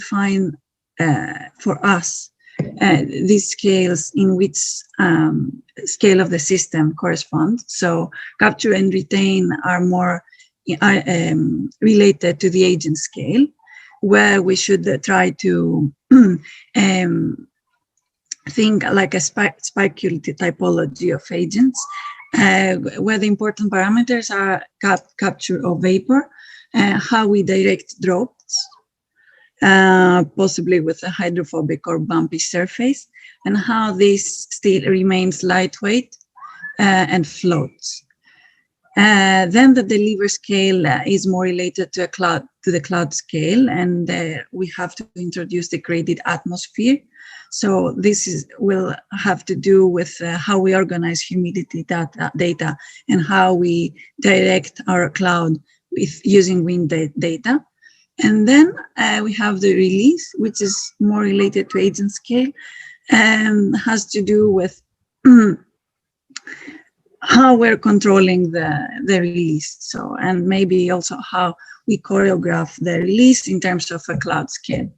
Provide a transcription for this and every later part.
define for us these scales in which scale of the system corresponds. So capture and retain are more related to the agent scale, where we should try to think like a speculative typology of agents, where the important parameters are capture of vapor, how we direct drops, possibly with a hydrophobic or bumpy surface, and how this still remains lightweight and floats. Then the deliver scale is more related to the cloud scale, and we have to introduce the graded atmosphere. So this will have to do with how we organize humidity data and how we direct our cloud with using wind data. And then we have the release, which is more related to agent scale and has to do with how we're controlling the release. So, and maybe also how we choreograph the release in terms of a cloud scale.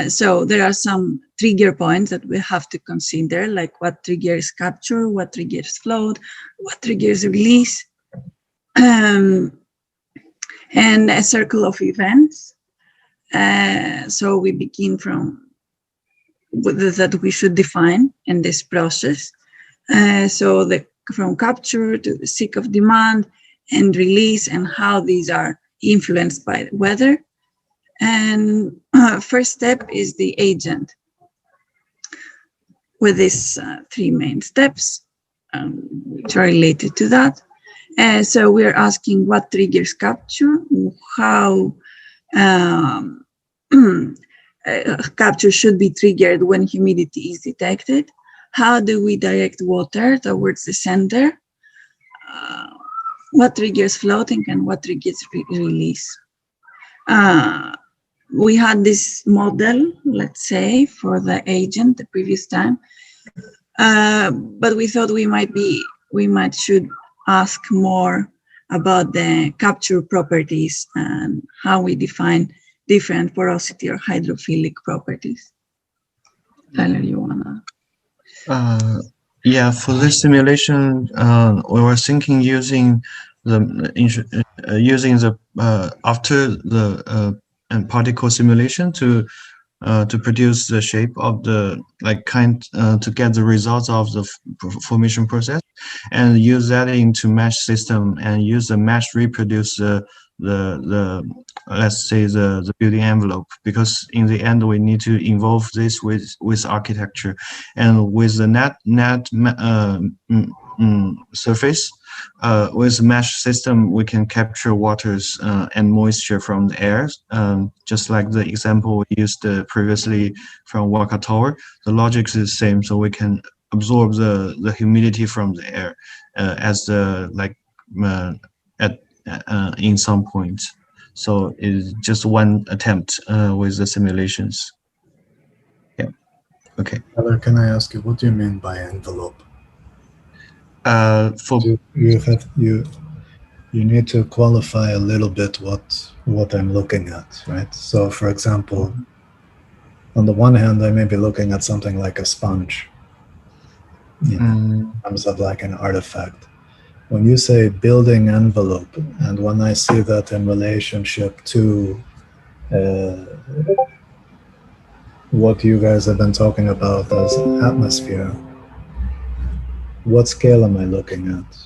So there are some trigger points that we have to consider, like what triggers capture, what triggers float, what triggers release, and a circle of events. So we begin from that we should define in this process. So from capture to the seek of demand and release, and how these are influenced by the weather. And first step is the agent, with these three main steps, which are related to that. So we're asking what triggers capture, how capture should be triggered when humidity is detected, how do we direct water towards the center, what triggers floating, and what triggers release. We had this model, let's say, for the agent the previous time, but we thought we should ask more about the capture properties and how we define different porosity or hydrophilic properties. Tyler, you wanna? Yeah, for this simulation, we were thinking using the after the particle simulation to produce the shape of the to get the results of the formation process, and use that into mesh system, and use the mesh reproduce the let's say the building envelope, because in the end we need to involve this with architecture, and with the net surface. With mesh system, we can capture waters and moisture from the air, just like the example we used previously from Waka Tower. The logic is the same, so we can absorb the humidity from the air as the in some points. So it's just one attempt with the simulations. Yeah. Okay. Tyler, can I ask you, what do you mean by envelope? You need to qualify a little bit what I'm looking at, right? So, for example, on the one hand, I may be looking at something like a sponge, in terms of like an artifact. When you say building envelope, and when I see that in relationship to what you guys have been talking about as atmosphere, what scale am I looking at?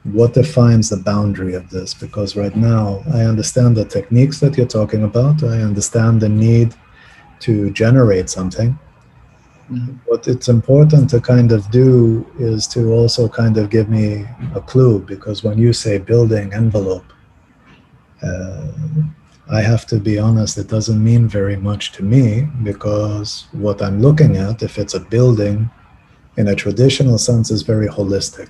What defines the boundary of this? Because right now, I understand the techniques that you're talking about. I understand the need to generate something. What it's important to kind of do is to also kind of give me a clue, because when you say building envelope, I have to be honest, it doesn't mean very much to me, because what I'm looking at, if it's a building, in a traditional sense, is very holistic.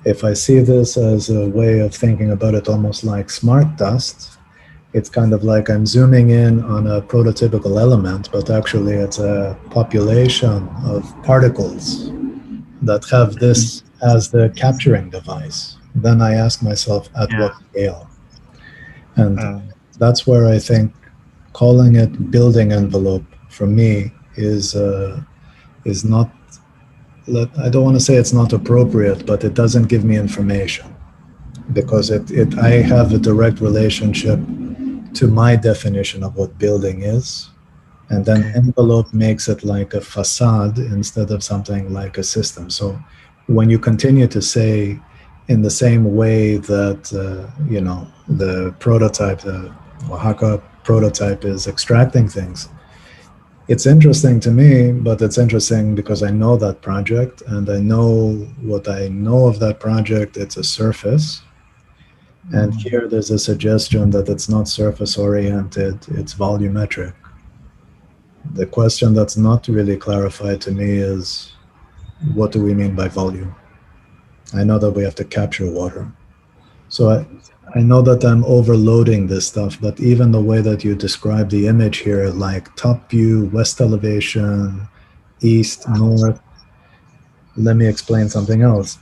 If I see this as a way of thinking about it almost like smart dust, it's kind of like I'm zooming in on a prototypical element, but actually it's a population of particles that have this as the capturing device. Then I ask myself, at what scale? And that's where I think calling it building envelope for me is not. I don't want to say it's not appropriate, but it doesn't give me information because I have a direct relationship to my definition of what building is. And then Okay. envelope makes it like a facade instead of something like a system. So when you continue to say in the same way that, the prototype, the Oaxaca prototype is extracting things, it's interesting to me, but it's interesting because I know that project and I know what I know of that project. It's a surface. And here there's a suggestion that it's not surface oriented, it's volumetric. The question that's not really clarified to me is, what do we mean by volume? I know that we have to capture water. So I know that I'm overloading this stuff, but even the way that you describe the image here, like top view, west elevation, east, north, let me explain something else.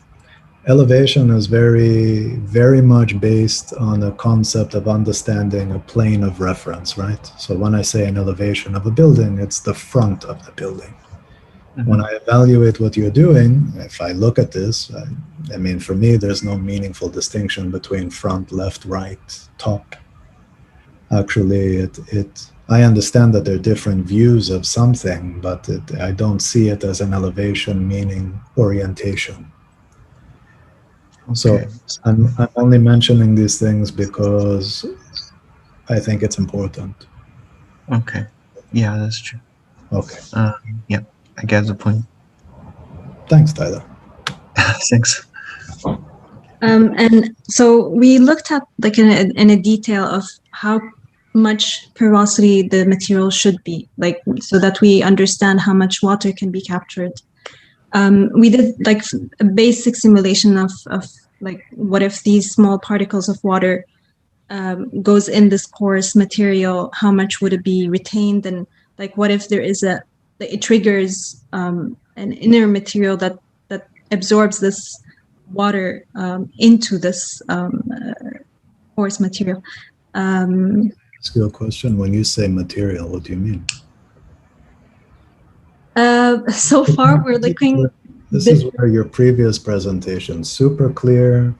Elevation is very, very much based on a concept of understanding a plane of reference, right? So when I say an elevation of a building, it's the front of the building. When I evaluate what you're doing, if I look at this, I mean, for me, there's no meaningful distinction between front, left, right, top. Actually, I understand that there are different views of something, but I don't see it as an elevation meaning orientation. So Okay. I'm only mentioning these things because I think it's important. Okay. Yeah, that's true. Okay. Yeah, I get the point. Thanks, Tyler. Thanks. And so we looked at like in a detail of how much porosity the material should be, like so that we understand how much water can be captured. We did like a basic simulation of like what if these small particles of water goes in this porous material, how much would it be retained, and like what if there is it triggers an inner material that absorbs this water into this porous material. Ask you a question. When you say material, what do you mean? So far, we're looking. This is where your previous presentation, super clear,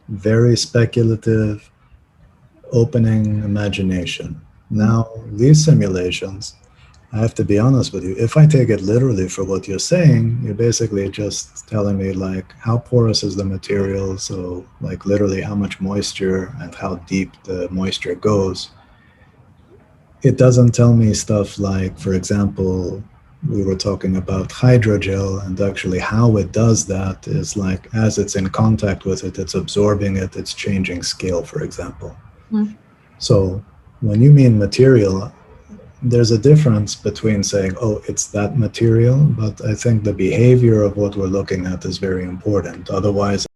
very speculative, opening imagination. Now, these simulations, I have to be honest with you, if I take it literally for what you're saying, you're basically just telling me like how porous is the material, so like literally how much moisture and how deep the moisture goes. It doesn't tell me stuff like, for example, we were talking about hydrogel, and actually how it does that is like as it's in contact with it, it's absorbing it, it's changing scale, for example. So when you mean material, there's a difference between saying, oh, it's that material, but I think the behavior of what we're looking at is very important. Otherwise,